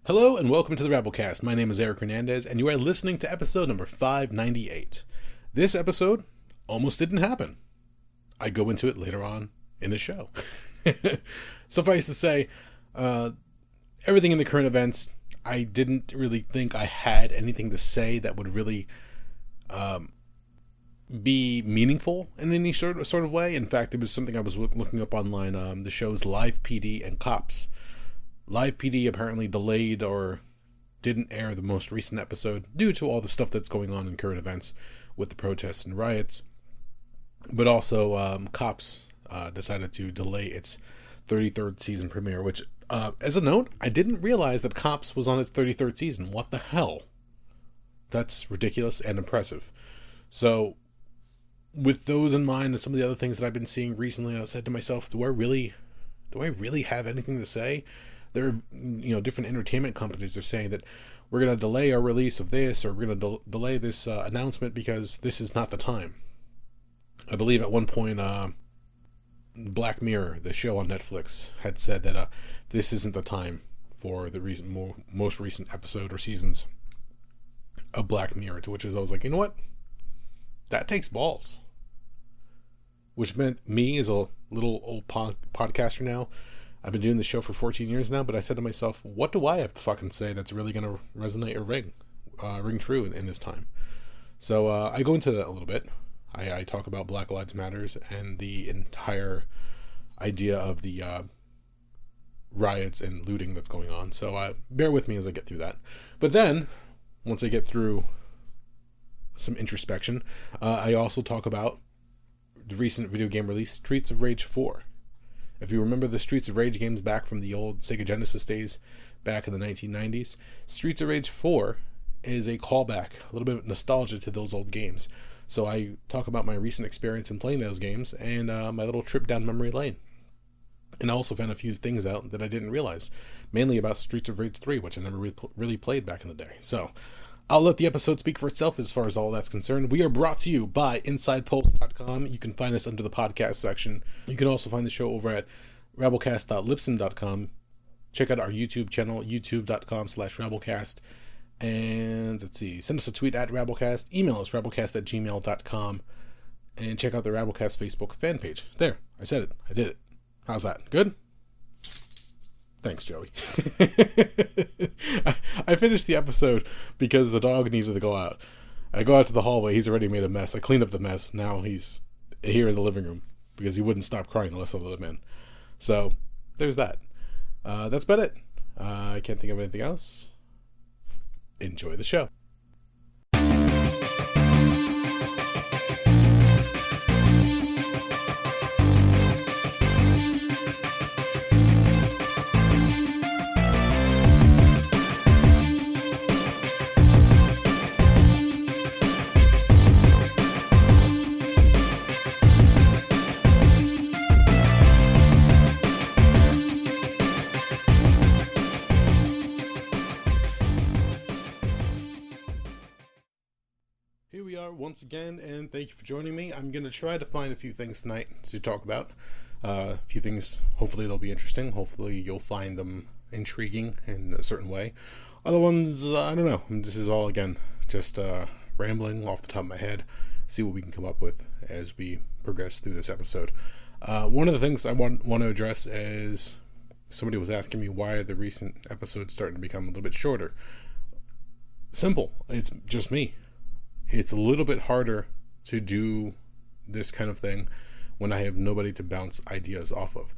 Hello and welcome to the Rabblecast. My name is Eric Hernandez and you are listening to episode number 598. This episode almost didn't happen. I go into it later on in the show. Suffice to say, everything in the current events, I didn't really think I had anything to say that would really be meaningful in any sort of way. In fact, it was something I was looking up online, the shows Live PD and Cops. Live PD apparently delayed or didn't air the most recent episode due to all the stuff that's going on in current events with the protests and riots. But also, Cops decided to delay its 33rd season premiere, which, as a note, I didn't realize that Cops was on its 33rd season. What the hell? That's ridiculous and impressive. So, with those in mind and some of the other things that I've been seeing recently, I said to myself, do I really have anything to say? There are, different entertainment companies are saying that we're going to delay our release of this, or we're going to delay this announcement because this is not the time. I believe at one point, Black Mirror, the show on Netflix, had said that this isn't the time for the most recent episode or seasons of Black Mirror, to which I was like, you know what? That takes balls. Which meant me, as a little old podcaster now, I've been doing the show for 14 years now, but I said to myself, what do I have to fucking say that's really going to resonate or ring true in this time? So I go into that a little bit. I talk about Black Lives Matters and the entire idea of the riots and looting that's going on. So bear with me as I get through that. But then, once I get through some introspection, I also talk about the recent video game release, Streets of Rage 4. If you remember the Streets of Rage games back from the old Sega Genesis days back in the 1990s, Streets of Rage 4 is a callback, a little bit of nostalgia to those old games. So I talk about my recent experience in playing those games and my little trip down memory lane. And I also found a few things out that I didn't realize, mainly about Streets of Rage 3, which I never really played back in the day. So I'll let the episode speak for itself as far as all that's concerned. We are brought to you by InsidePulse.com. You can find us under the podcast section. You can also find the show over at Rabblecast.libsyn.com. Check out our YouTube channel, youtube.com/Rabblecast. And let's see, send us a tweet at Rabblecast. Email us, rabblecast@gmail.com. And check out the Rabblecast Facebook fan page. There, I said it. I did it. How's that? Good? Thanks, Joey. I finished the episode because the dog needed to go out. I go out to the hallway. He's already made a mess. I cleaned up the mess. Now he's here in the living room because he wouldn't stop crying unless I let him in. So there's that. That's about it. I can't think of anything else. Enjoy the show. Here we are once again, and thank you for joining me. I'm going to try to find a few things tonight to talk about. A few things, hopefully they'll be interesting. Hopefully you'll find them intriguing in a certain way. Other ones, I don't know. This is all, again, just rambling off the top of my head. See what we can come up with as we progress through this episode. One of the things I want to address is somebody was asking me why are the recent episodes starting to become a little bit shorter. Simple. It's just me. It's a little bit harder to do this kind of thing when I have nobody to bounce ideas off of.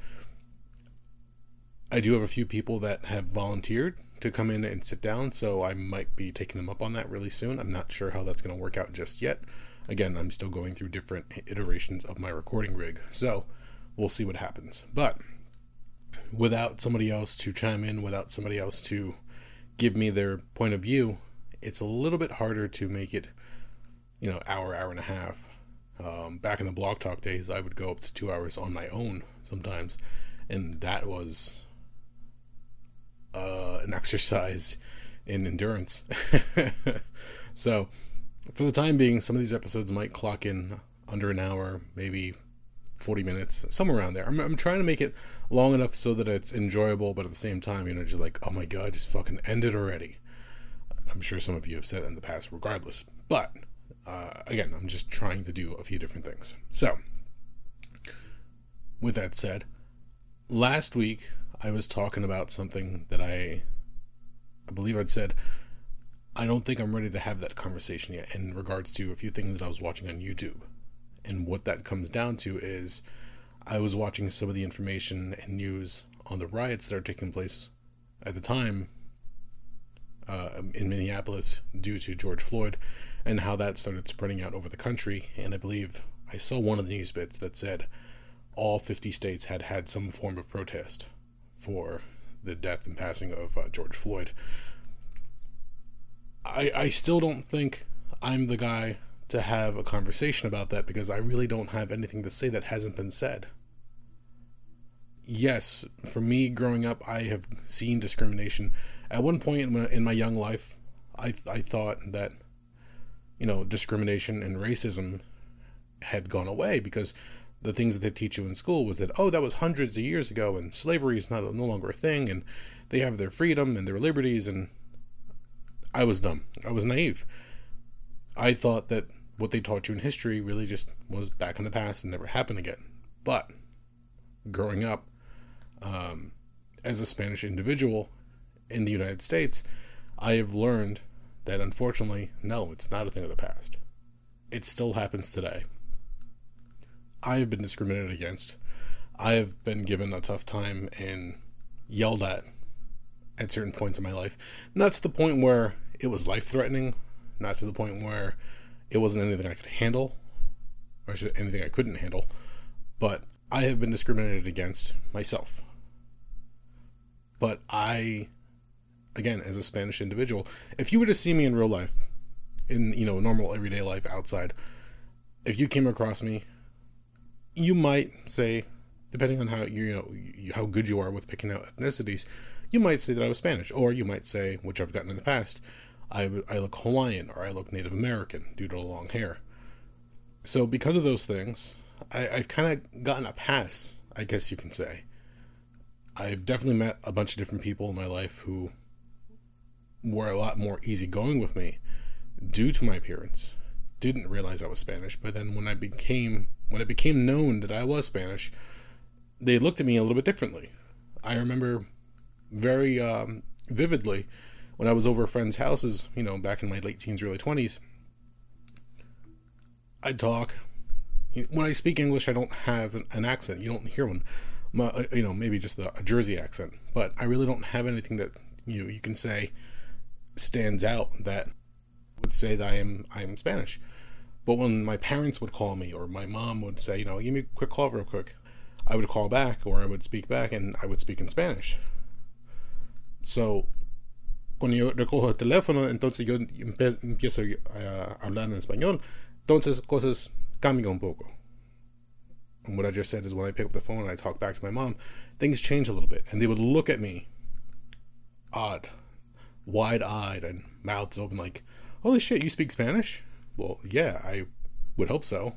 I do have a few people that have volunteered to come in and sit down, so I might be taking them up on that really soon. I'm not sure how that's going to work out just yet. Again, I'm still going through different iterations of my recording rig, so we'll see what happens. But without somebody else to chime in, without somebody else to give me their point of view, it's a little bit harder to make it hour and a half. Back in the Blog Talk days, I would go up to 2 hours on my own sometimes, and that was an exercise in endurance. So, for the time being, some of these episodes might clock in under an hour, maybe 40 minutes, somewhere around there. I'm trying to make it long enough so that it's enjoyable, but at the same time, just like, oh my god, just fucking end it already. I'm sure some of you have said that in the past regardless. But, again, I'm just trying to do a few different things. So, with that said, last week I was talking about something that I believe I'd said, I don't think I'm ready to have that conversation yet in regards to a few things that I was watching on YouTube. And what that comes down to is I was watching some of the information and news on the riots that are taking place at the time in Minneapolis due to George Floyd, and how that started spreading out over the country. And I believe I saw one of the news bits that said all 50 states had had some form of protest for the death and passing of George Floyd. I still don't think I'm the guy to have a conversation about that, because I really don't have anything to say that hasn't been said. Yes, for me growing up, I have seen discrimination. At one point in my young life, I thought that, discrimination and racism had gone away, because the things that they teach you in school was that, oh, that was hundreds of years ago, and slavery is no longer a thing, and they have their freedom and their liberties. And I was dumb. I was naive. I thought that what they taught you in history really just was back in the past and never happened again. But growing up as a Spanish individual in the United States, I have learned that unfortunately, no, it's not a thing of the past. It still happens today. I have been discriminated against. I have been given a tough time and yelled at certain points in my life. Not to the point where it was life-threatening, not to the point where it wasn't anything I could handle, or anything I couldn't handle, but I have been discriminated against myself. But I, again, as a Spanish individual, if you were to see me in real life, in, normal everyday life outside, if you came across me, you might say, depending on how how good you are with picking out ethnicities, you might say that I was Spanish, or you might say, which I've gotten in the past, I look Hawaiian, or I look Native American due to the long hair. So because of those things, I've kind of gotten a pass, I guess you can say. I've definitely met a bunch of different people in my life who were a lot more easygoing with me due to my appearance. Didn't realize I was Spanish, but then when it became known that I was Spanish, they looked at me a little bit differently. I remember very vividly when I was over friends' houses, back in my late teens, early 20s, I'd talk. When I speak English, I don't have an accent. You don't hear one. Maybe just a Jersey accent. But I really don't have anything that, you can say stands out that would say that I am Spanish. But when my parents would call me, or my mom would say, give me a quick call real quick, I would call back, or I would speak back, and I would speak in Spanish. So, cuando yo recojo el teléfono, entonces yo empiezo a hablar en español, entonces cosas cambian un poco. And what I just said is, when I pick up the phone and I talk back to my mom, things change a little bit, and they would look at me odd, wide-eyed, and mouths open like, holy shit, you speak Spanish? Well, yeah, I would hope so.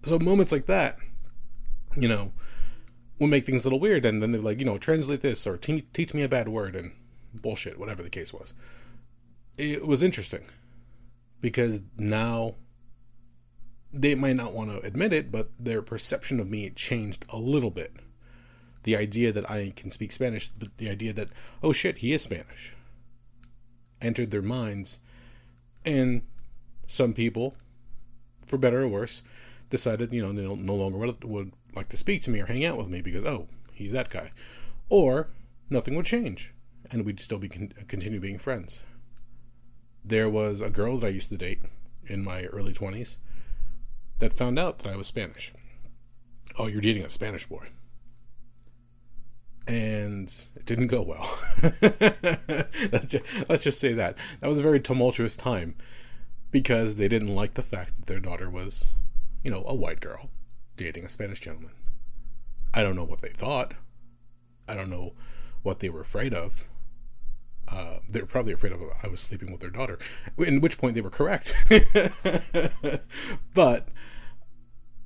So moments like that, will make things a little weird, and then they're like, translate this, or teach me a bad word, and bullshit, whatever the case was. It was interesting, because now they might not want to admit it, but their perception of me changed a little bit. The idea that I can speak Spanish, the idea that, oh shit, he is Spanish, entered their minds, and some people, for better or worse, decided, they no longer would like to speak to me or hang out with me because, oh, he's that guy. Or nothing would change, and we'd still continue being friends. There was a girl that I used to date in my early 20s that found out that I was Spanish. Oh, you're dating a Spanish boy. And it didn't go well. Let's just say that. That was a very tumultuous time, because they didn't like the fact that their daughter was, a white girl dating a Spanish gentleman. I don't know what they thought. I don't know what they were afraid of. They were probably afraid of I was sleeping with their daughter, in which point they were correct. But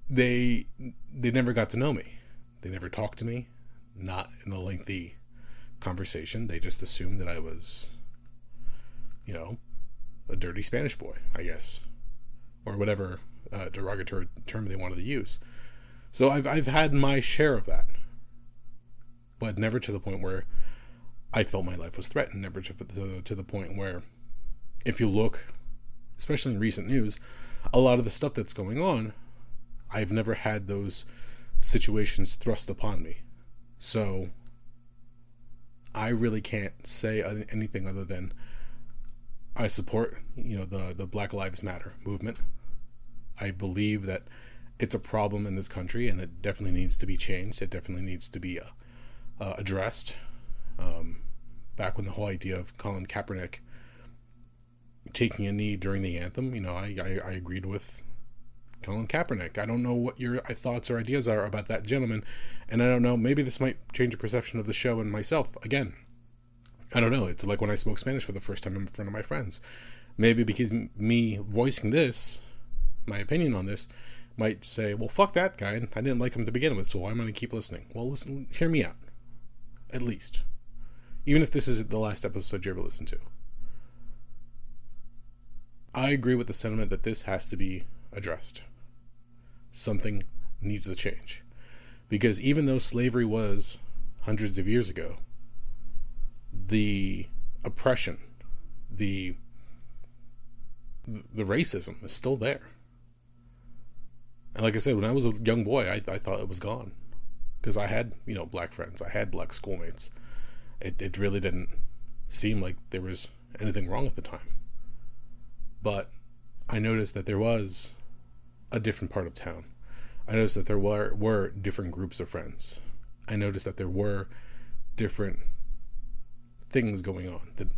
they never got to know me. They never talked to me, not in a lengthy conversation. They just assumed that I was, a dirty Spanish boy, I guess, or whatever derogatory term they wanted to use. So I've had my share of that, but never to the point where I felt my life was threatened. Never to the point where, if you look, especially in recent news, a lot of the stuff that's going on, I've never had those situations thrust upon me. So I really can't say anything other than I support, the Black Lives Matter movement. I believe that it's a problem in this country, and it definitely needs to be changed. It definitely needs to be addressed. Back when the whole idea of Colin Kaepernick taking a knee during the anthem, I agreed with Colin Kaepernick. I don't know what your thoughts or ideas are about that gentleman, and I don't know, maybe this might change the perception of the show and myself again. I don't know. It's like when I spoke Spanish for the first time in front of my friends. Maybe because me voicing this, my opinion on this, might say, well, fuck that guy. I didn't like him to begin with, so why am I going to keep listening? Well, listen, hear me out. At least. Even if this is the last episode you ever listen to. I agree with the sentiment that this has to be addressed. Something needs to change. Because even though slavery was hundreds of years ago, the oppression, the racism is still there. And like I said, when I was a young boy, I thought it was gone. Because I had, black friends. I had black schoolmates. It really didn't seem like there was anything wrong at the time. But I noticed that there was a different part of town. I noticed that there were different groups of friends. I noticed that there were different things going on that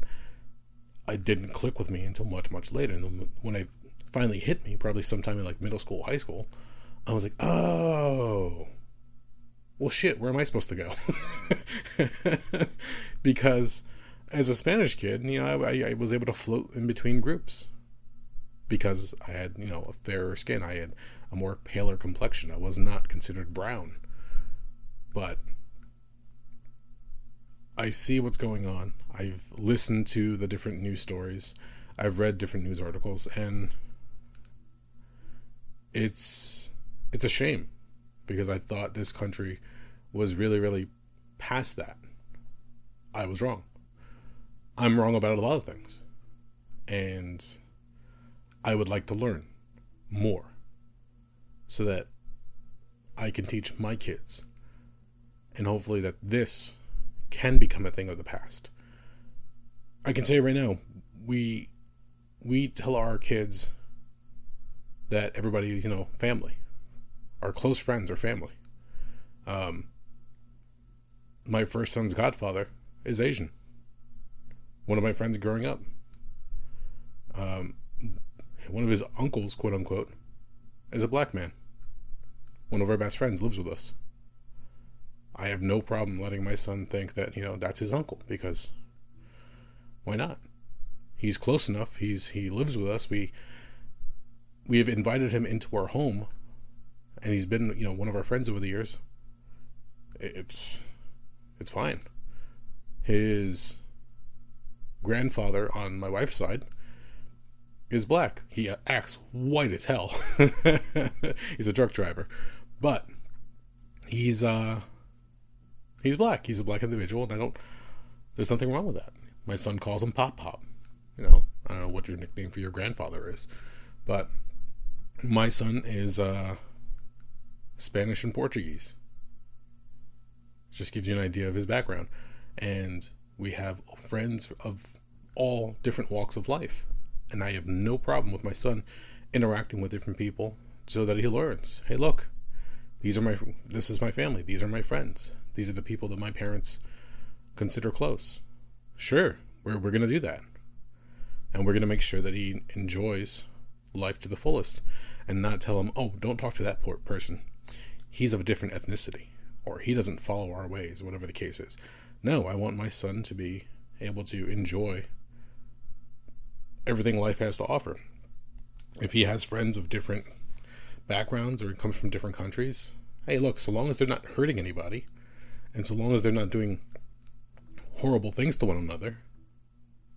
I didn't click with me until much, much later. And when it finally hit me, probably sometime in like middle school, high school, I was like, oh, well, shit, where am I supposed to go? Because as a Spanish kid, I was able to float in between groups because I had, a fairer skin. I had a more paler complexion. I was not considered brown. But I see what's going on. I've listened to the different news stories. I've read different news articles, and it's a shame because I thought this country was really, really past that. I was wrong. I'm wrong about a lot of things. And I would like to learn more so that I can teach my kids. And hopefully that this can become a thing of the past. I can say right now, we tell our kids that everybody is, family. Our close friends are family. My first son's godfather is Asian. One of my friends growing up. One of his uncles, quote unquote, is a black man. One of our best friends lives with us. I have no problem letting my son think that, that's his uncle, because why not? He's close enough. He lives with us. We have invited him into our home, and he's been, one of our friends over the years. It's fine. His grandfather on my wife's side is black. He acts white as hell. He's a truck driver, but he's black. He's a black individual, and there's nothing wrong with that. My son calls him Pop Pop. I don't know what your nickname for your grandfather is, but my son is Spanish and Portuguese. Just gives you an idea of his background. And we have friends of all different walks of life. And I have no problem with my son interacting with different people so that he learns. Hey, look, this is my family. These are my friends. These are the people that my parents consider close. Sure, we're going to do that. And we're going to make sure that he enjoys life to the fullest and not tell him, oh, don't talk to that poor person. He's of a different ethnicity, or he doesn't follow our ways, whatever the case is. No, I want my son to be able to enjoy everything life has to offer. If he has friends of different backgrounds or comes from different countries, hey, look, so long as they're not hurting anybody, and so long as they're not doing horrible things to one another,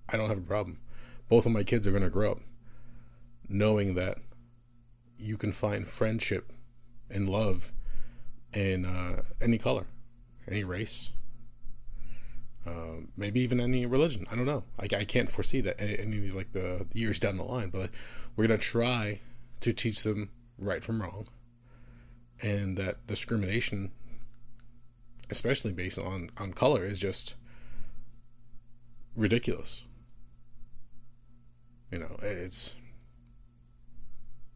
I don't have a problem. Both of my kids are going to grow up knowing that you can find friendship and love in any color, any race, maybe even any religion. I don't know. I can't foresee that any like the years down the line, but we're going to try to teach them right from wrong, and that discrimination, especially based on color, is just ridiculous. You know,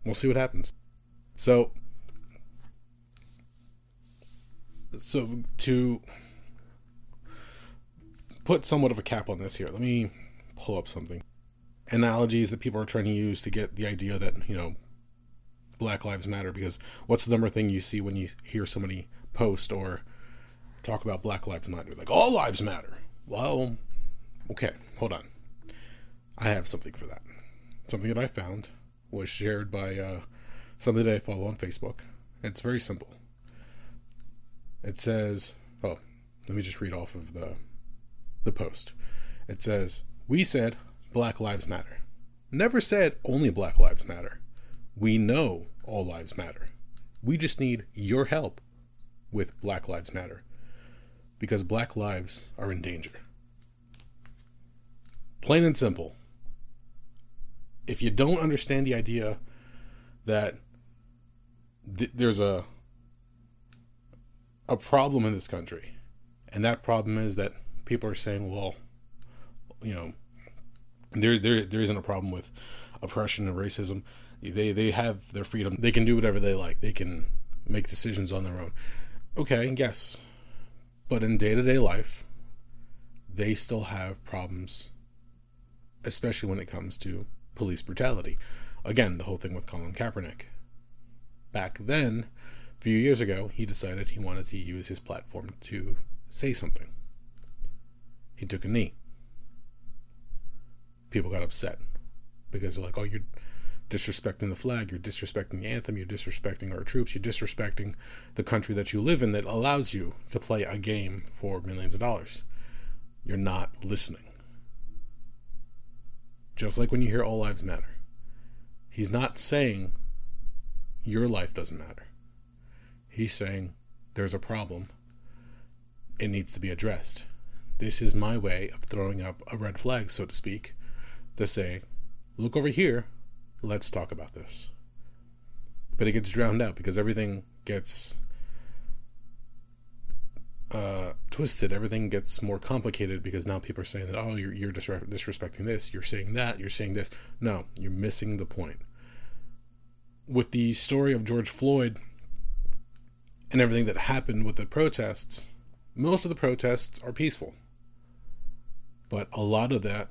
we'll see what happens. So to put somewhat of a cap on this here, let me pull up something. Analogies that people are trying to use to get the idea that, you know, Black Lives Matter, because what's the number thing you see when you hear somebody post or talk about Black Lives Matter? Like, all lives matter. Well, okay, hold on. I have something for that. Something that I found was shared by somebody that I follow on Facebook. It's very simple. It says, oh, let me just read off of the post. It says, we said Black Lives Matter. Never said only Black Lives Matter. We know all lives matter. We just need your help with Black Lives Matter, because Black lives are in danger. Plain and simple. If you don't understand the idea that there's a problem in this country, and that problem is that people are saying, well, you know, there isn't a problem with oppression and racism. They have their freedom. They can do whatever they like. They can make decisions on their own. Okay, yes. But in day-to-day life, they still have problems, especially when it comes to police brutality. Again, the whole thing with Colin Kaepernick. Back then, a few years ago, he decided he wanted to use his platform to say something. He took a knee. People got upset because they're like, oh, you're disrespecting the flag, you're disrespecting the anthem, you're disrespecting our troops, you're disrespecting the country that you live in that allows you to play a game for millions of dollars. You're not listening. Just like when you hear all lives matter. He's not saying your life doesn't matter. He's saying there's a problem. It needs to be addressed. This is my way of throwing up a red flag, so to speak, to say, look over here, let's talk about this. But it gets drowned out because everything gets twisted. Everything gets more complicated because now people are saying that, oh, you're disrespecting this, you're saying that, you're saying this. No, you're missing the point. With the story of George Floyd and everything that happened with the protests, most of the protests are peaceful. But a lot of that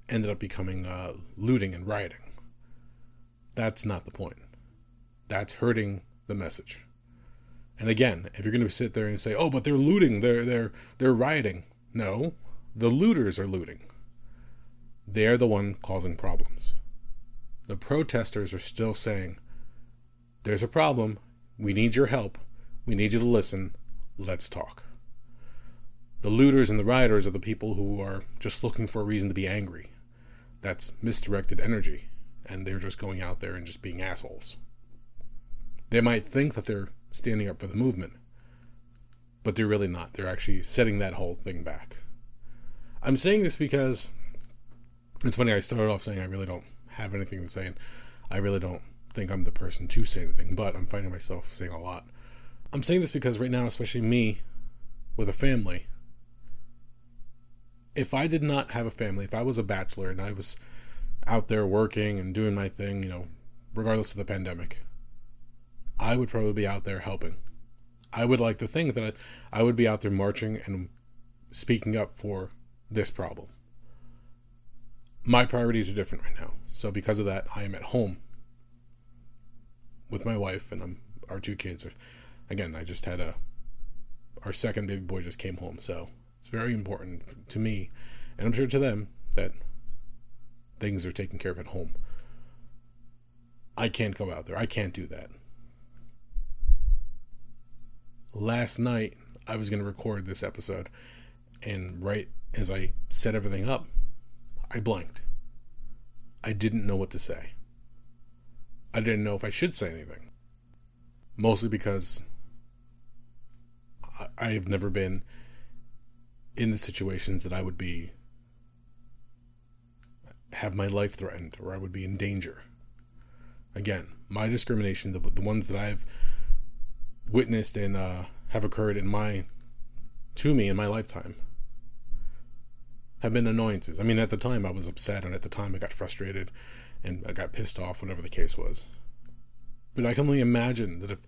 ended up becoming looting and rioting. That's not the point. That's hurting the message. And again, if you're going to sit there and say, oh, but they're looting, they're rioting. No, the looters are looting. They're the one causing problems. The protesters are still saying, there's a problem. We need your help. We need you to listen. Let's talk. The looters and the rioters are the people who are just looking for a reason to be angry. That's misdirected energy. And they're just going out there and just being assholes. They might think that they're standing up for the movement, but they're really not. They're actually setting that whole thing back. I'm saying this because it's funny, I started off saying I really don't have anything to say, and I really don't think I'm the person to say anything, but I'm finding myself saying a lot. I'm saying this because right now, especially me with a family, if I did not have a family, if I was a bachelor and I was out there working and doing my thing, you know, regardless of the pandemic, I would probably be out there helping. I would like to think that I would be out there marching and speaking up for this problem. My priorities are different right now. So because of that, I am at home with my wife and our two kids. Again, I just had our second baby boy just came home. So it's very important to me, and I'm sure to them, that things are taken care of at home. I can't go out there. I can't do that. Last night, I was going to record this episode, and right as I set everything up, I blanked. I didn't know what to say. I didn't know if I should say anything. Mostly because I have never been in the situations that I would have my life threatened, or I would be in danger. Again, my discrimination, the ones that I've witnessed and have occurred to me in my lifetime, have been annoyances. I mean, at the time I was upset, and at the time I got frustrated, and I got pissed off, whatever the case was. But I can only imagine that if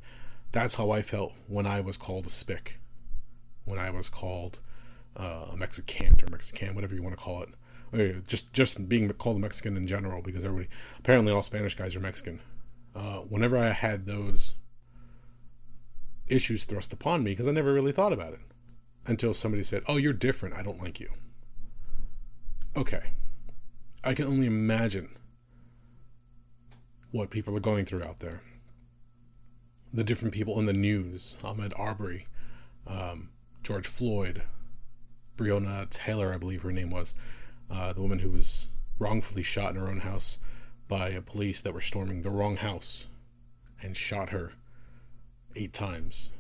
that's how I felt when I was called a spick, when I was called a Mexicant or Mexican, whatever you want to call it. Or just being called a Mexican in general, because apparently all Spanish guys are Mexican. Whenever I had those issues thrust upon me, because I never really thought about it until somebody said, "Oh, you're different. I don't like you." Okay. I can only imagine what people are going through out there. The different people in the news. Ahmaud Arbery, George Floyd, Breonna Taylor, I believe her name was, the woman who was wrongfully shot in her own house by police that were storming the wrong house and shot her 8 times,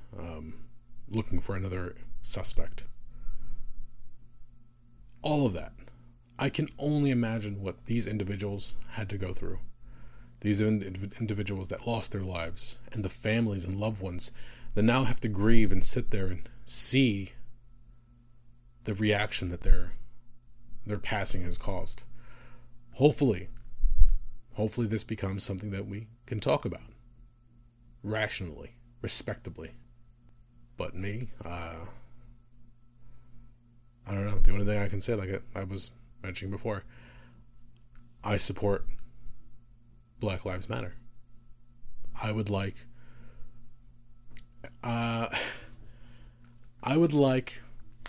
looking for another suspect. All of that. I can only imagine what these individuals had to go through. These individuals that lost their lives, and the families and loved ones that now have to grieve and sit there and see the reaction that their passing has caused. Hopefully this becomes something that we can talk about rationally, respectably. But me, I don't know. The only thing I can say, like I was mentioning before, I support Black Lives Matter. I would like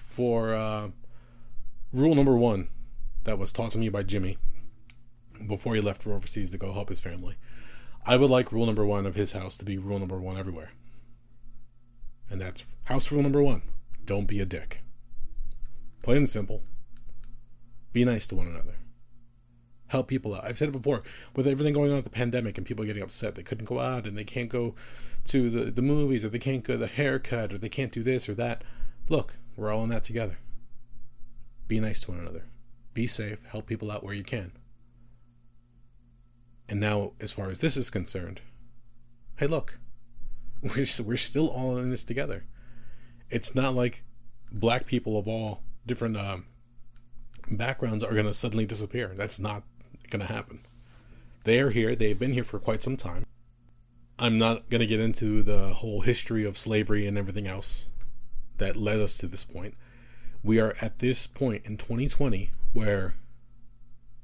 for rule number 1 that was taught to me by Jimmy before he left for overseas to go help his family. I would like rule number 1 of his house to be rule number 1 everywhere. And that's house rule number 1. Don't be a dick. Plain and simple. Be nice to one another. Help people out. I've said it before, with everything going on with the pandemic and people getting upset, they couldn't go out and they can't go to the movies, or they can't go to the haircut, or they can't do this or that. Look, we're all in that together. Be nice to one another. Be safe. Help people out where you can. And now, as far as this is concerned, hey, look, we're still all in this together. It's not like black people of all different backgrounds are going to suddenly disappear. That's not going to happen. They are here. They've been here for quite some time. I'm not going to get into the whole history of slavery and everything else that led us to this point. We are at this point in 2020 where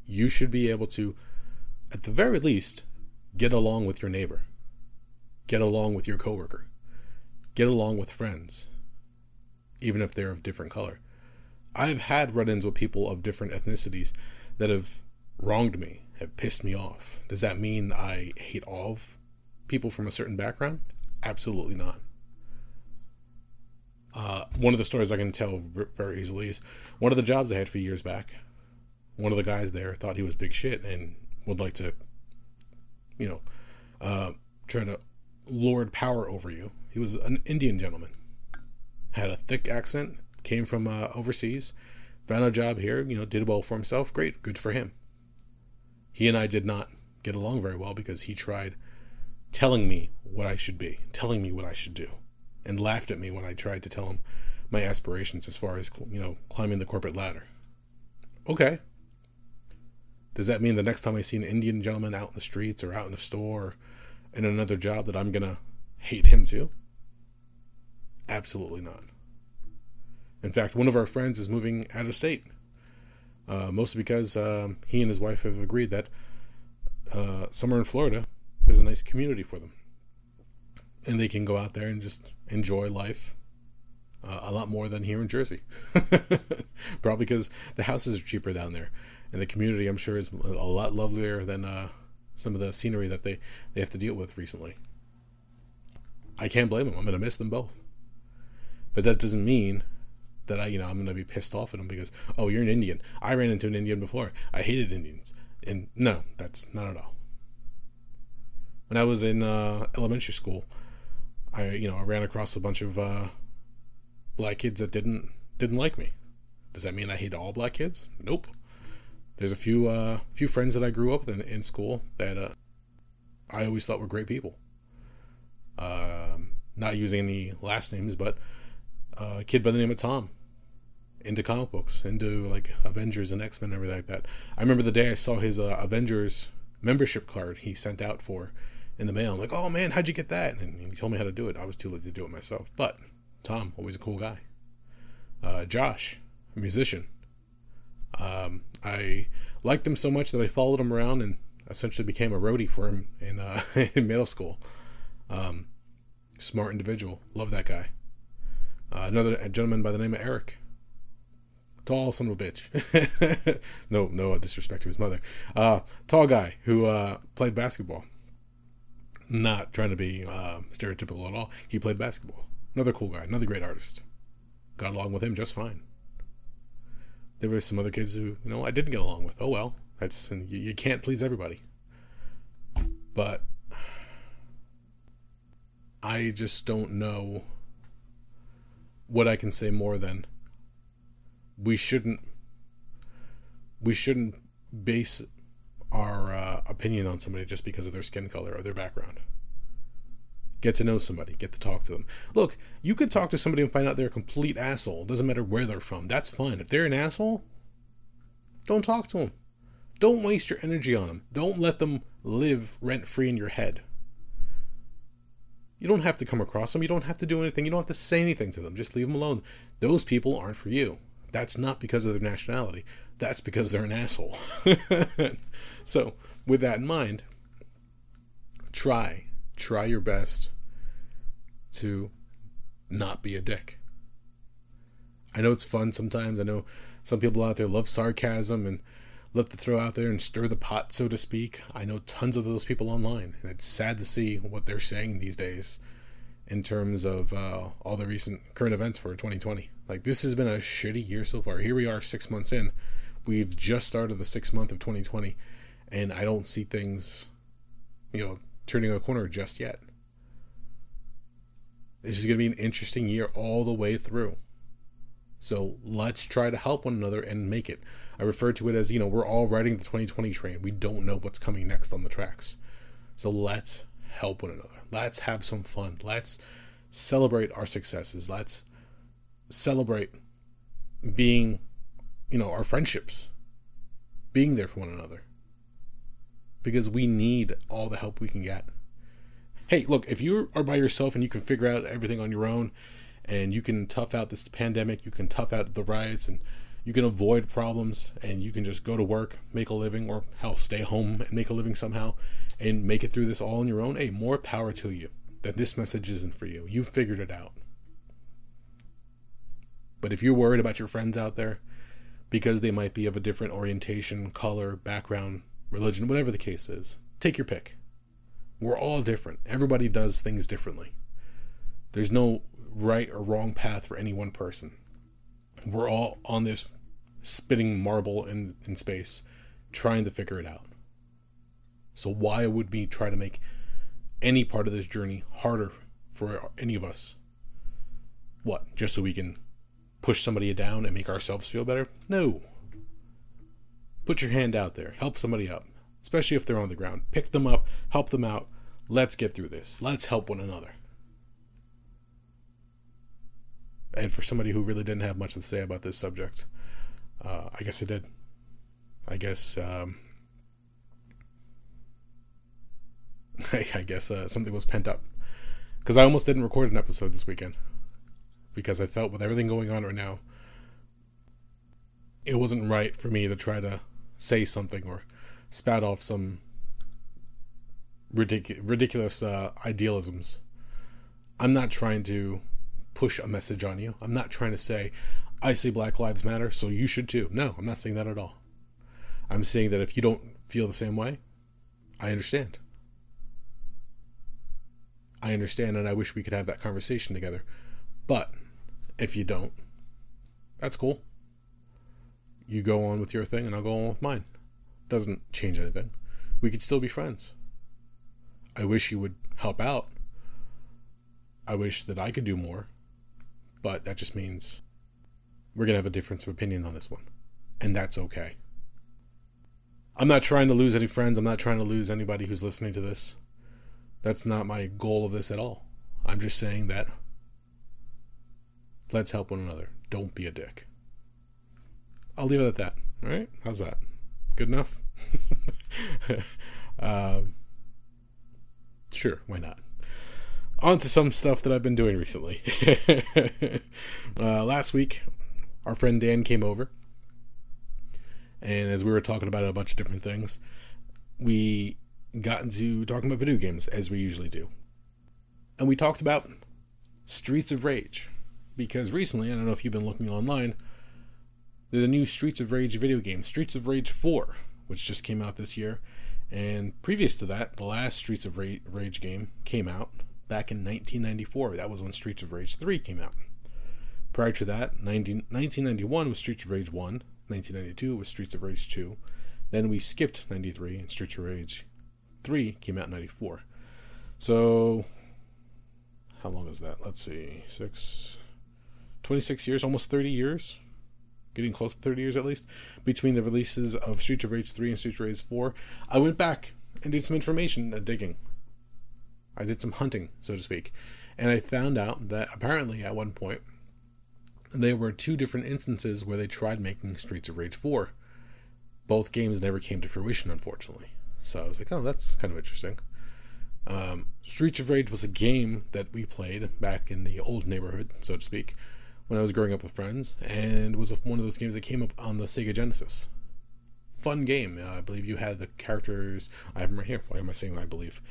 you should be able to, at the very least, get along with your neighbor. Get along with your coworker. Get along with friends, even if they're of different color. I've had run-ins with people of different ethnicities that have wronged me, have pissed me off. Does that mean I hate all of people from a certain background? Absolutely not. One of the stories I can tell very easily is one of the jobs I had a few years back. One of the guys there thought he was big shit and would like to, try to lord power over you. He was an Indian gentleman. Had a thick accent, came from overseas, found a job here, did well for himself. Great, good for him. He and I did not get along very well because he tried telling me what I should be, telling me what I should do, and laughed at me when I tried to tell him my aspirations as far as, climbing the corporate ladder. Okay. Does that mean the next time I see an Indian gentleman out in the streets or out in a store or in another job that I'm going to hate him too? Absolutely not. In fact, one of our friends is moving out of state. Mostly because he and his wife have agreed that somewhere in Florida, there's a nice community for them. And they can go out there and just enjoy life a lot more than here in Jersey. Probably because the houses are cheaper down there. And the community, I'm sure, is a lot lovelier than some of the scenery that they have to deal with recently. I can't blame them. I'm going to miss them both. But that doesn't mean that I'm going to be pissed off at them because, oh, you're an Indian. I ran into an Indian before. I hated Indians. And no, that's not at all. When I was in elementary school, I ran across a bunch of black kids that didn't like me. Does that mean I hate all black kids? Nope. There's a few friends that I grew up with in school that I always thought were great people. Not using any last names, but a kid by the name of Tom, into comic books, into like Avengers and X-Men and everything like that. I remember the day I saw his Avengers membership card he sent out in the mail. I'm like, oh man, how'd you get that? And he told me how to do it. I was too lazy to do it myself. But Tom, always a cool guy. Josh, a musician. I liked him so much that I followed him around and essentially became a roadie for him in in middle school. Smart individual. Love that guy. Another gentleman by the name of Eric. Tall son of a bitch. No disrespect to his mother. Tall guy who played basketball. Not trying to be stereotypical at all. He played basketball. Another cool guy. Another great artist. Got along with him just fine. There were some other kids who, I didn't get along with. Oh well. You can't please everybody. But I just don't know what I can say more than we shouldn't base our opinion on somebody just because of their skin color or their background. Get to know somebody. Get to talk to them. Look, you could talk to somebody and find out they're a complete asshole. It doesn't matter where they're from. That's fine. If they're an asshole, don't talk to them. Don't waste your energy on them. Don't let them live rent-free in your head. You don't have to come across them. You don't have to do anything. You don't have to say anything to them. Just leave them alone. Those people aren't for you. That's not because of their nationality. That's because they're an asshole. So, with that in mind, try your best to not be a dick. I know it's fun sometimes. I know some people out there love sarcasm and love to throw out there and stir the pot, so to speak. I know tons of those people online, and it's sad to see what they're saying these days in terms of all the recent current events for 2020. Like, this has been a shitty year so far. Here we are 6 months in. We've just started the 6th month of 2020, and I don't see things, turning a corner just yet. This is going to be an interesting year all the way through. So let's try to help one another and make it. I refer to it as, we're all riding the 2020 train. We don't know what's coming next on the tracks. So let's help one another. Let's have some fun. Let's celebrate our successes. Let's celebrate being, our friendships. Being there for one another. Because we need all the help we can get. Hey, look, if you are by yourself and you can figure out everything on your own, and you can tough out this pandemic, you can tough out the riots, and you can avoid problems, and you can just go to work, make a living, or hell, stay home and make a living somehow, and make it through this all on your own, hey, more power to you. That this message isn't for you. You've figured it out. But if you're worried about your friends out there, because they might be of a different orientation, color, background, religion, whatever the case is, take your pick. We're all different. Everybody does things differently. There's no right or wrong path for any one person. We're all on this spinning marble in space, trying to figure it out. So why would we try to make any part of this journey harder for any of us? What, just so we can push somebody down and make ourselves feel better? No. Put your hand out there. Help somebody up. Especially if they're on the ground. Pick them up. Help them out. Let's get through this. Let's help one another. And for somebody who really didn't have much to say about this subject, I guess I did. I guess something was pent up. Because I almost didn't record an episode this weekend. Because I felt with everything going on right now, it wasn't right for me to try to say something or spat off some ridiculous idealisms. I'm not trying to push a message on you. I'm not trying to say, I say Black Lives Matter, so you should too. No, I'm not saying that at all. I'm saying that if you don't feel the same way, I understand. I understand, and I wish we could have that conversation together. But if you don't, that's cool. You go on with your thing, and I'll go on with mine. Doesn't change anything. We could still be friends. I wish you would help out. I wish that I could do more. But that just means we're going to have a difference of opinion on this one. And that's okay. I'm not trying to lose any friends. I'm not trying to lose anybody who's listening to this. That's not my goal of this at all. I'm just saying that let's help one another. Don't be a dick. I'll leave it at that. All right? How's that? Good enough? Sure, why not? On to some stuff that I've been doing recently. Last week, our friend Dan came over. And as we were talking about a bunch of different things, we got into talking about video games, as we usually do. And we talked about Streets of Rage. Because recently, I don't know if you've been looking online, there's a new Streets of Rage video game, Streets of Rage 4, which just came out this year. And previous to that, the last Streets of Rage game came out back in 1994. That was when Streets of Rage 3 came out. Prior to that, 1991 was Streets of Rage 1. 1992 was Streets of Rage 2. Then we skipped 93 and Streets of Rage 3 came out in 94. So, how long is that? Let's see. 26 years, almost 30 years. Getting close to 30 years at least. Between the releases of Streets of Rage 3 and Streets of Rage 4. I went back and did some information digging. I did some hunting, so to speak. And I found out that apparently at one point, there were two different instances where they tried making Streets of Rage 4. Both games never came to fruition, unfortunately. So I was like, oh, that's kind of interesting. Streets of Rage was a game that we played back in the old neighborhood, so to speak, when I was growing up with friends, and it was one of those games that came up on the Sega Genesis. Fun game. I believe you had the characters, I have them right here. Why am I saying I believe?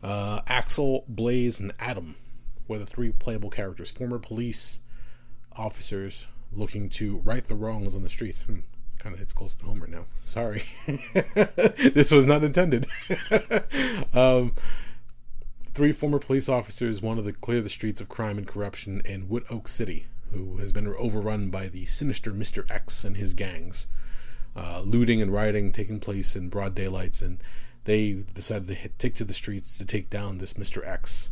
Axel, Blaze, and Adam were the three playable characters. Former police officers looking to right the wrongs on the streets. Kind of hits close to home right now. Sorry. This was not intended. Three former police officers wanted to clear the streets of crime and corruption in Wood Oak City, who has been overrun by the sinister Mr. X and his gangs. Looting and rioting taking place in broad daylights, and they decided to take to the streets to take down this Mr. X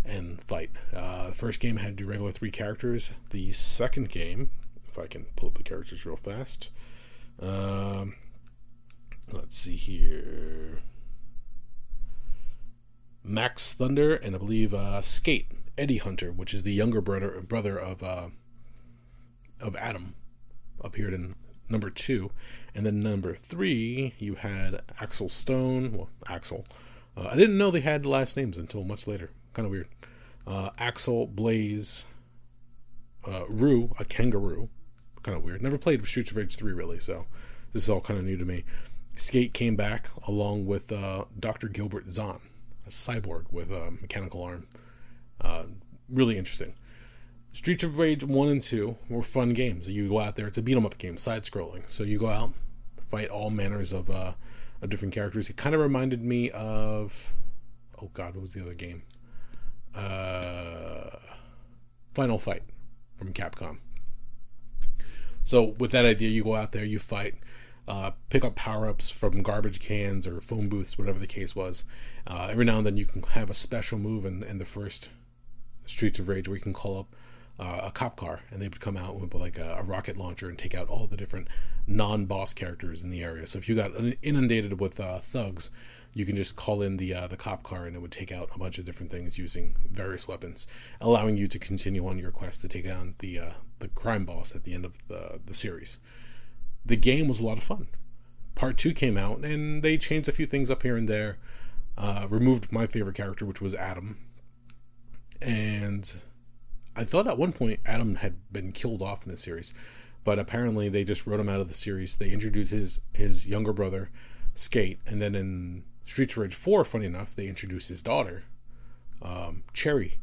and fight. The first game had the regular three characters. The second game, if I can pull up the characters real fast. Let's see here. Max Thunder and I believe Skate, Eddie Hunter, which is the younger brother of Adam, appeared in number 2. And then number 3, you had Axel Stone. Well, Axel. I didn't know they had last names until much later. Kind of weird. Axel, Blaze, Rue, a kangaroo. Kind of weird. Never played with Streets of Rage 3 really, so this is all kind of new to me. Skate came back along with Dr. Gilbert Zahn, a cyborg with a mechanical arm. Really interesting. Streets of Rage 1 and 2 were fun games. You go out there, it's a beat 'em up game, side-scrolling. So you go out, fight all manners of different characters. It kind of reminded me of... Oh god, what was the other game? Final Fight from Capcom. So with that idea, you go out there, you fight, pick up power-ups from garbage cans or phone booths, whatever the case was. Every now and then you can have a special move in the first Streets of Rage where you can call up a cop car, and they would come out with like a rocket launcher and take out all the different non-boss characters in the area. So if you got inundated with thugs, you can just call in the cop car, and it would take out a bunch of different things using various weapons, allowing you to continue on your quest to take down the crime boss at the end of the series. The game was a lot of fun. Part 2 came out, and they changed a few things up here and there. Removed my favorite character, which was Adam. And I thought at one point Adam had been killed off in the series, but apparently they just wrote him out of the series. They introduced his younger brother, Skate, and then in Streets of Rage 4, funny enough, they introduced his daughter, Cherry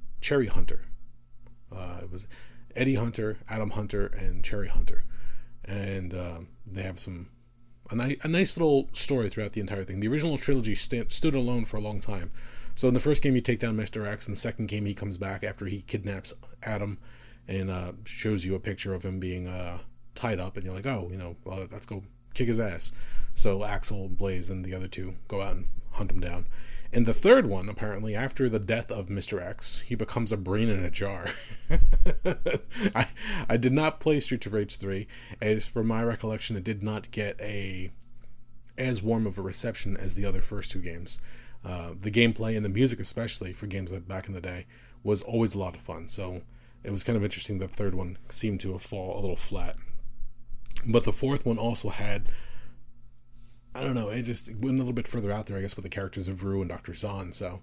Hunter. It was Eddie Hunter, Adam Hunter, and Cherry Hunter. And they have some a nice little story throughout the entire thing. The original trilogy stood alone for a long time. So in the first game, you take down Mr. X. In the second game, he comes back after he kidnaps Adam and shows you a picture of him being tied up. And you're like, oh, well, let's go kick his ass. So Axel, Blaze, and the other two go out and hunt him down. In the third one, apparently, after the death of Mr. X, he becomes a brain in a jar. I did not play Streets of Rage 3, as from my recollection, it did not get as warm of a reception as the other first two games. The gameplay and the music, especially for games like back in the day, was always a lot of fun. So it was kind of interesting that the third one seemed to fall a little flat. But the fourth one also had, I don't know, it just went a little bit further out there, I guess, with the characters of Rue and Dr. Zahn. So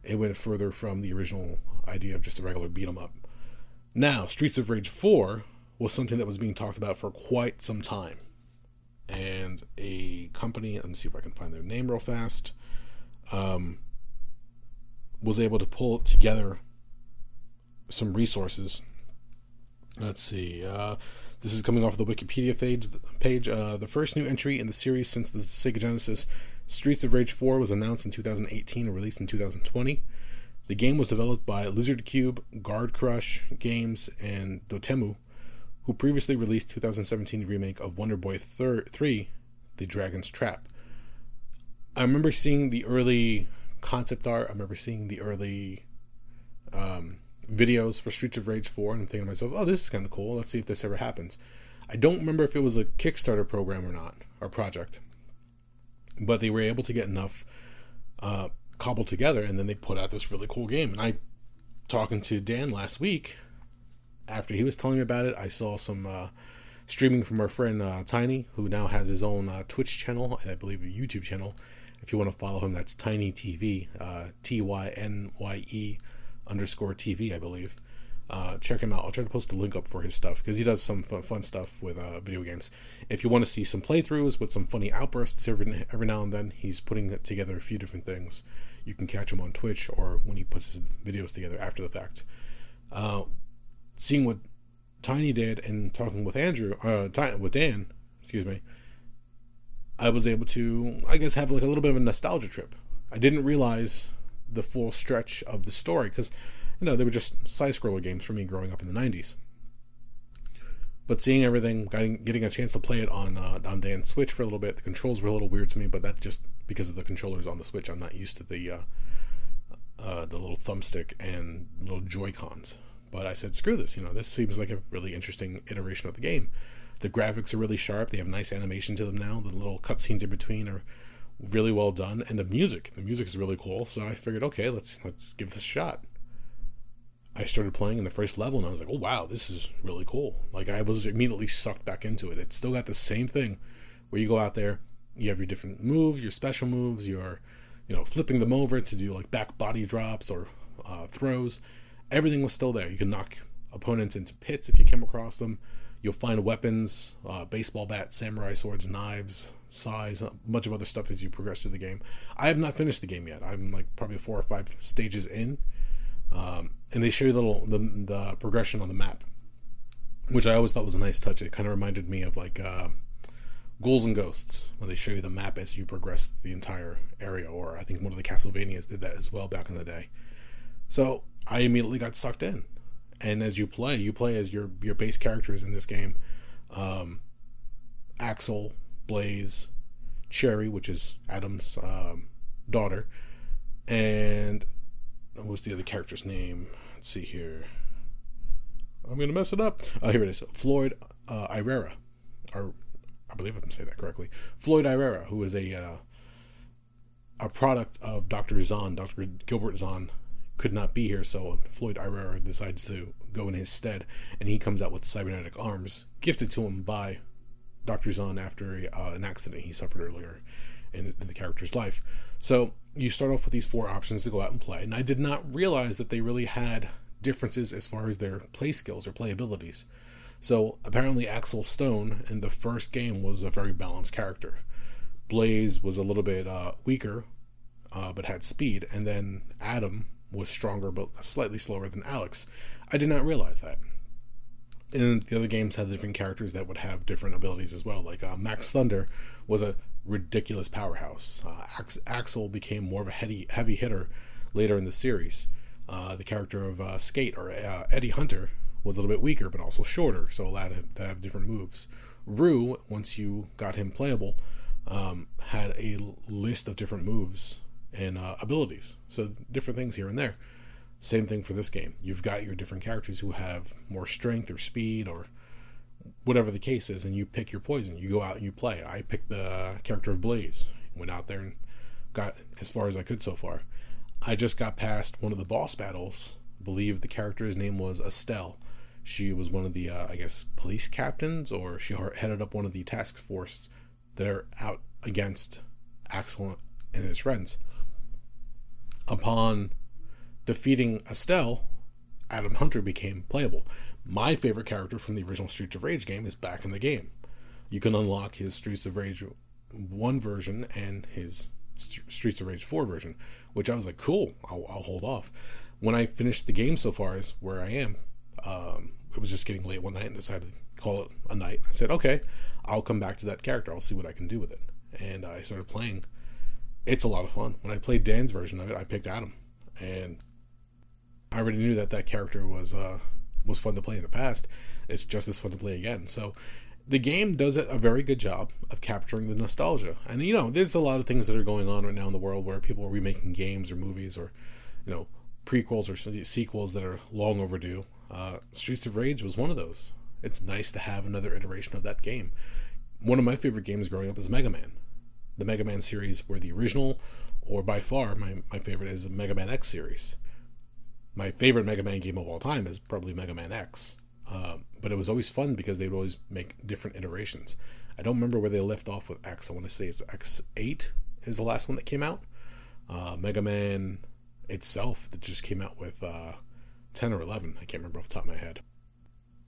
it went further from the original idea of just a regular beat 'em up. Now, Streets of Rage 4 was something that was being talked about for quite some time. And a company, let me see if I can find their name real fast, was able to pull together some resources. Let's see. This is coming off the Wikipedia page. The first new entry in the series since the Sega Genesis, Streets of Rage 4, was announced in 2018 and released in 2020. The game was developed by Lizard Cube, Guard Crush Games, and Dotemu, who previously released 2017 remake of Wonder Boy 3, The Dragon's Trap. I remember seeing the early concept art. I remember seeing the early videos for Streets of Rage 4, and I'm thinking to myself, oh, this is kind of cool. Let's see if this ever happens. I don't remember if it was a Kickstarter program or not, or project, but they were able to get enough cobbled together, and then they put out this really cool game. And I, talking to Dan last week, after he was telling me about it, I saw some streaming from our friend Tiny, who now has his own Twitch channel, and I believe a YouTube channel. If you want to follow him, that's Tiny TV, TYNYE_TV, I believe. Check him out. I'll try to post a link up for his stuff, because he does some fun stuff with video games. If you want to see some playthroughs with some funny outbursts every now and then, he's putting together a few different things. You can catch him on Twitch, or when he puts his videos together after the fact. Seeing what Tiny did and talking with Dan, I was able to, I guess, have like a little bit of a nostalgia trip. I didn't realize the full stretch of the story, because they were just side-scroller games for me growing up in the 90s. But seeing everything, getting a chance to play it on Dan's Switch for a little bit, the controls were a little weird to me, but that's just because of the controllers on the Switch. I'm not used to the little thumbstick and little Joy-Cons. But I said, screw this, this seems like a really interesting iteration of the game. The graphics are really sharp. They have nice animation to them now. The little cutscenes in between are really well done. And the music is really cool. So I figured, okay, let's give this a shot. I started playing in the first level, and I was like, oh, wow, this is really cool. Like, I was immediately sucked back into it. It's still got the same thing where you go out there, you have your different moves, your special moves, your, flipping them over to do, like, back body drops or throws. Everything was still there. You can knock opponents into pits if you came across them. You'll find weapons, baseball bats, samurai swords, knives, sais, a bunch of other stuff as you progress through the game. I have not finished the game yet. I'm like probably 4 or 5 stages in. And they show you the progression on the map, which I always thought was a nice touch. It kind of reminded me of like Ghouls and Ghosts, when they show you the map as you progress the entire area, or I think one of the Castlevanias did that as well back in the day. So I immediately got sucked in. And as you play as your base characters in this game. Axel, Blaze, Cherry, which is Adam's daughter, and what's the other character's name? Let's see here. I'm going to mess it up. Here it is. Floyd Irera. Or, I believe I'm saying that correctly. Floyd Irera, who is a product of Dr. Zahn. Dr. Gilbert Zahn could not be here, so Floyd Irera decides to go in his stead, and he comes out with cybernetic arms gifted to him by Dr. Zahn after an accident he suffered earlier in the character's life. So you start off with these 4 options to go out and play, and I did not realize that they really had differences as far as their play skills or play abilities. So apparently Axel Stone in the first game was a very balanced character. Blaze was a little bit weaker, but had speed, and then Adam was stronger but slightly slower than Alex. I did not realize that. And the other games had different characters that would have different abilities as well. Like Max Thunder was a ridiculous powerhouse. Axel became more of a heavy hitter later in the series. The character of Skate, or Eddie Hunter, was a little bit weaker, but also shorter, so allowed him to have different moves. Rue, once you got him playable, had a list of different moves and abilities. So different things here and there. Same thing for this game. You've got your different characters who have more strength or speed or whatever the case is, and you pick your poison. You go out and you play. I picked the character of Blaze. Went out there and got as far as I could so far. I just got past one of the boss battles. I believe the character's name was Estelle. She was one of the, police captains, or she headed up one of the task force that are out against Axel and his friends. Upon defeating Estelle, Adam Hunter became playable. My favorite character from the original Streets of Rage game is back in the game. You can unlock his Streets of Rage 1 version and his Streets of Rage 4 version, which I was like, cool, I'll hold off. When I finished the game so far as where I am, it was just getting late one night and decided to call it a night. I said, okay, I'll come back to that character. I'll see what I can do with it. And I started playing. It's a lot of fun. When I played Dan's version of it, I picked Adam. And I already knew that character was fun to play in the past. It's just as fun to play again. So the game does a very good job of capturing the nostalgia. And, there's a lot of things that are going on right now in the world where people are remaking games or movies or, prequels or sequels that are long overdue. Streets of Rage was one of those. It's nice to have another iteration of that game. One of my favorite games growing up is Mega Man. The Mega Man series were the original, or by far my favorite is the Mega Man X series. My favorite Mega Man game of all time is probably Mega Man X. But it was always fun because they would always make different iterations. I don't remember where they left off with X. I want to say it's X8 is the last one that came out. Mega Man itself that just came out with 10 or 11. I can't remember off the top of my head.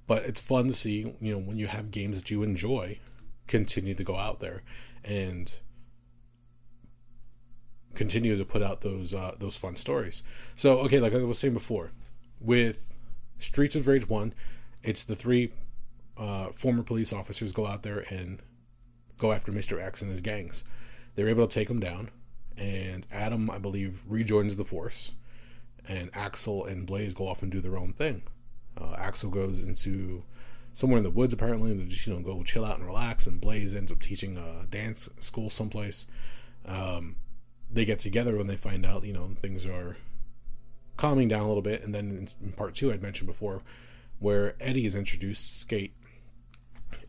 But it's fun to see, when you have games that you enjoy, continue to go out there and continue to put out those fun stories. So, okay, like I was saying before, with Streets of Rage 1, it's the 3 former police officers go out there and go after Mr. X and his gangs. They're able to take him down, and Adam, I believe, rejoins the force, and Axel and Blaze go off and do their own thing. Axel goes into somewhere in the woods, apparently, to just, go chill out and relax, and Blaze ends up teaching a dance school someplace. They get together when they find out, things are calming down a little bit, and then in part 2, I'd mentioned before, where Eddie is introduced, Skate,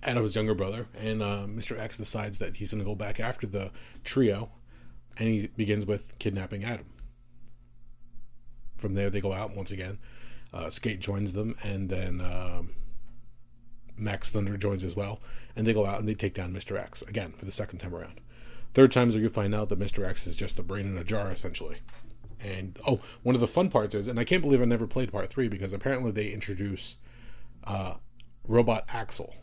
Adam's younger brother, and Mr. X decides that he's going to go back after the trio, and he begins with kidnapping Adam. From there, they go out once again. Skate joins them, and then Max Thunder joins as well, and they go out and they take down Mr. X again for the second time around. Third time is where you find out that Mr. X is just a brain in a jar, essentially. And one of the fun parts is, and I can't believe I never played part 3, because apparently they introduce Robot Axel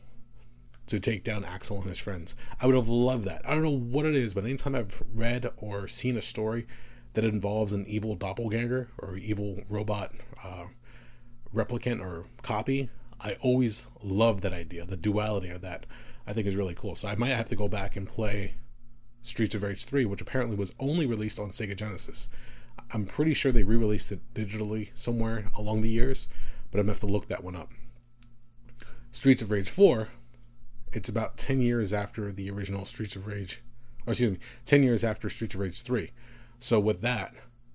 to take down Axel and his friends. I would have loved that. I don't know what it is, but anytime I've read or seen a story that involves an evil doppelganger or evil robot replicant or copy, I always love that idea. The duality of that, I think, is really cool. So I might have to go back and play Streets of Rage 3, which apparently was only released on Sega Genesis. I'm pretty sure they re-released it digitally somewhere along the years, but I'm going to have to look that one up. Streets of Rage 4, it's about 10 years after the original Streets of Rage, 10 years after Streets of Rage 3. So with that,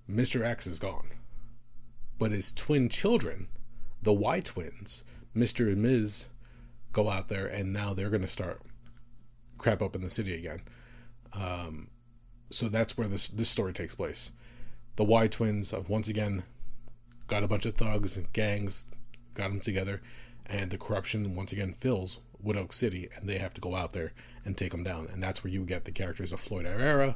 Mr. X is gone. But his twin children, the Y twins, Mr. and Ms., go out there, and now they're going to start crap up in the city again. So that's where this story takes place. The Y twins have once again got a bunch of thugs and gangs, got them together, and the corruption once again fills Wood Oak City, and they have to go out there and take them down. And that's where you get the characters of Floyd Herrera,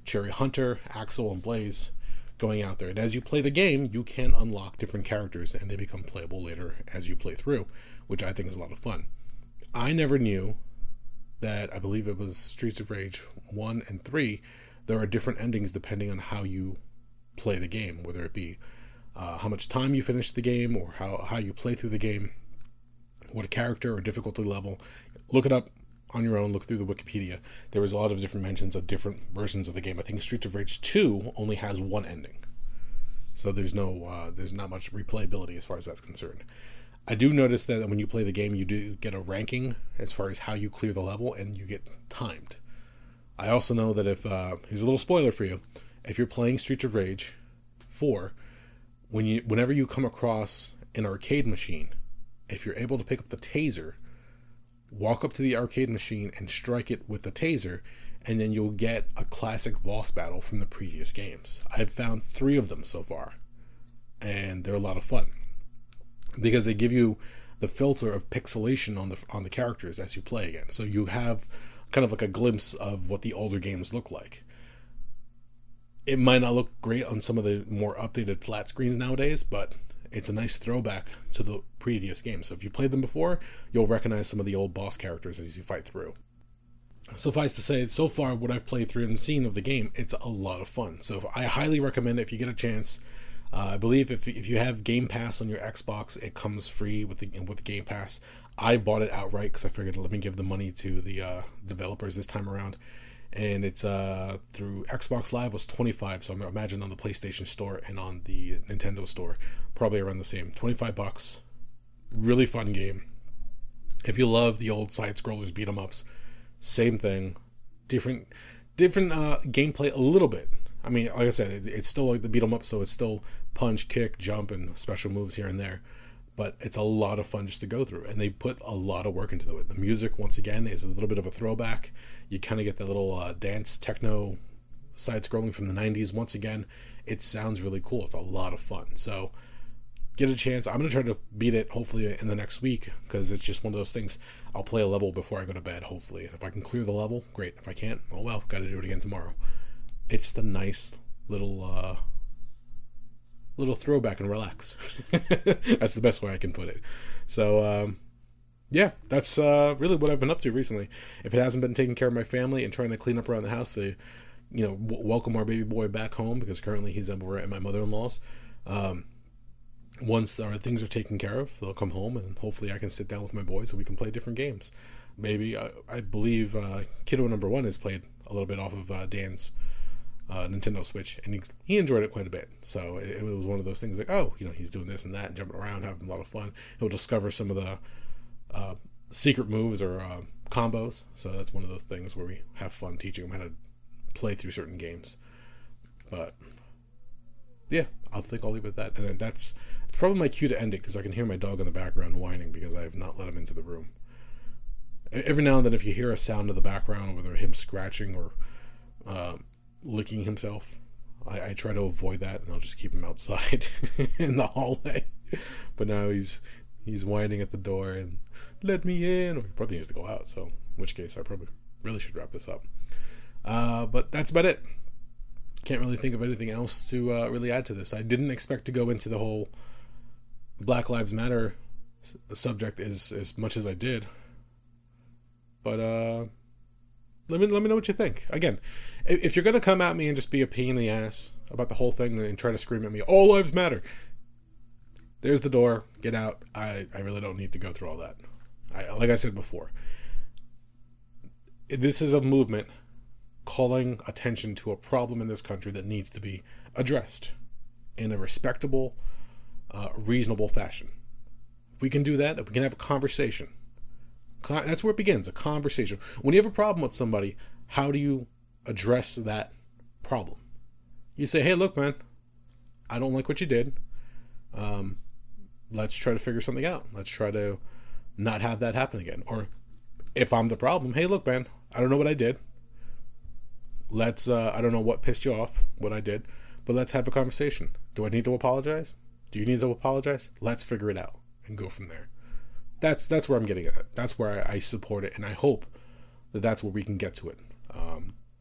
Cherry Hunter, Axel, and Blaze going out there. And as you play the game, you can unlock different characters, and they become playable later as you play through, which I think is a lot of fun. I never knew that, I believe it was Streets of Rage 1 and 3, there are different endings depending on how you play the game, whether it be how much time you finish the game or how you play through the game, what character or difficulty level. Look it up on your own, look through the Wikipedia. There was a lot of different mentions of different versions of the game. I think Streets of Rage 2 only has one ending. So there's not much replayability as far as that's concerned. I do notice that when you play the game, you do get a ranking as far as how you clear the level, and you get timed. I also know that if, here's a little spoiler for you, if you're playing Streets of Rage 4, whenever you come across an arcade machine, if you're able to pick up the taser, walk up to the arcade machine and strike it with the taser, and then you'll get a classic boss battle from the previous games. I've found 3 of them so far, and they're a lot of fun because they give you the filter of pixelation on the characters as you play again. So you have kind of like a glimpse of what the older games look like. It might not look great on some of the more updated flat screens nowadays, but it's a nice throwback to the previous games. So if you played them before, you'll recognize some of the old boss characters as you fight through. Suffice to say, so far what I've played through and seen of the game, it's a lot of fun. So I highly recommend it if you get a chance. I believe if you have Game Pass on your Xbox, it comes free with the Game Pass. I bought it outright because I figured let me give the money to the developers this time around. And it's through Xbox Live was $25, so I imagine on the PlayStation Store and on the Nintendo Store probably around the same. $25, really fun game. If you love the old side scrollers beat 'em ups, same thing, different gameplay a little bit. I mean, like I said, it's still like the beat 'em up, so it's still punch, kick, jump, and special moves here and there. But it's a lot of fun just to go through, and they put a lot of work into it. The music, once again, is a little bit of a throwback. You kind of get that little dance techno side-scrolling from the 90s. Once again, it sounds really cool. It's a lot of fun. So get a chance. I'm going to try to beat it, hopefully, in the next week, because it's just one of those things. I'll play a level before I go to bed, hopefully. And if I can clear the level, great. If I can't, oh well, got to do it again tomorrow. It's the nice little throwback and relax. That's the best way I can put it. So yeah, that's really what I've been up to recently. If it hasn't been taking care of my family and trying to clean up around the house to welcome our baby boy back home, because currently he's over at my mother-in-law's. Once our things are taken care of, they'll come home, and hopefully I can sit down with my boys so we can play different games. Maybe I believe kiddo number 1 has played a little bit off of Dan's Nintendo Switch, and he enjoyed it quite a bit. So it was one of those things like, oh, he's doing this and that and jumping around, having a lot of fun. He'll discover some of the secret moves or combos. So that's one of those things where we have fun teaching him how to play through certain games. But yeah, I think I'll leave it at that. And that's probably my cue to end it, because I can hear my dog in the background whining because I have not let him into the room. Every now and then, if you hear a sound in the background, whether him scratching or licking himself, I try to avoid that, and I'll just keep him outside in the hallway. But now he's whining at the door and let me in, or he probably needs to go out, so in which case I probably really should wrap this up. But that's about it. Can't really think of anything else to really add to this. I didn't expect to go into the whole Black Lives Matter subject as much as I did, but let me know what you think. Again, if you're gonna come at me and just be a pain in the ass about the whole thing and try to scream at me, all lives matter, there's the door, get out. I really don't need to go through all that. Like I said before, this is a movement calling attention to a problem in this country that needs to be addressed in a respectable, reasonable fashion. If we can do that, if we can have a conversation, that's where it begins, a conversation. When you have a problem with somebody, how do you address that problem? You say, hey, look, man, I don't like what you did. Let's try to figure something out. Let's try to not have that happen again. Or if I'm the problem, hey, look, man, I don't know what I did. I don't know what pissed you off, what I did, but let's have a conversation. Do I need to apologize? Do you need to apologize? Let's figure it out and go from there. That's where I'm getting at. That's where I support it, and I hope that that's where we can get to it.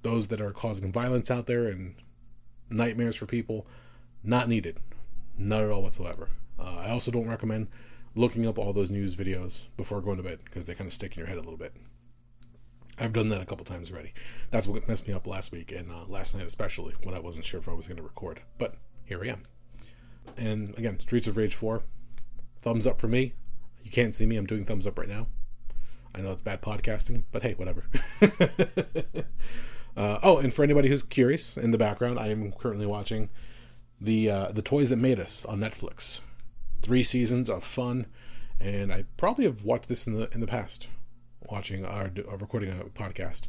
Those that are causing violence out there and nightmares for people, not needed. Not at all whatsoever. I also don't recommend looking up all those news videos before going to bed, because they kind of stick in your head a little bit. I've done that a couple times already. That's what messed me up last week, and last night especially, when I wasn't sure if I was going to record. But here I am. And again, Streets of Rage 4, thumbs up for me. You can't see me. I'm doing thumbs up right now. I know it's bad podcasting, but hey, whatever. And for anybody who's curious, in the background, I am currently watching the Toys That Made Us on Netflix. 3 seasons of fun, and I probably have watched this in the past, recording a podcast.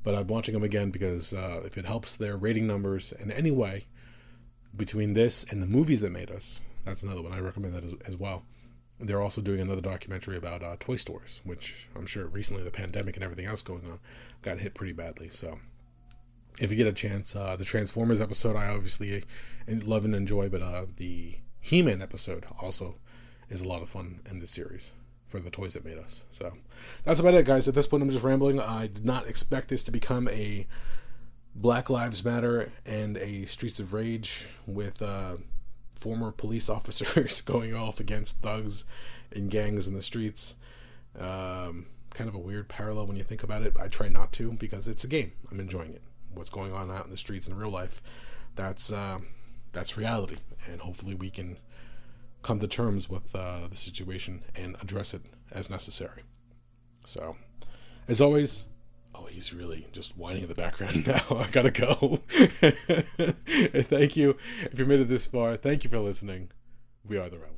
But I'm watching them again because if it helps their rating numbers in any way, between this and the movies that made us, that's another one. I recommend that as well. They're also doing another documentary about toy stores, which I'm sure recently the pandemic and everything else going on got hit pretty badly. So if you get a chance, the Transformers episode I obviously love and enjoy, but the He-Man episode also is a lot of fun in this series for the Toys That Made Us. So that's about it, guys. At this point, I'm just rambling. I did not expect this to become a Black Lives Matter and a Streets of Rage with former police officers going off against thugs and gangs in the streets. Kind of a weird parallel when you think about it. I try not to because it's a game. I'm enjoying it. What's going on out in the streets in real life, that's reality, and hopefully we can come to terms with the situation and address it as necessary. So, as always, he's really just whining in the background now. I gotta go. Thank you. If you made it this far, thank you for listening. We are the Rebels.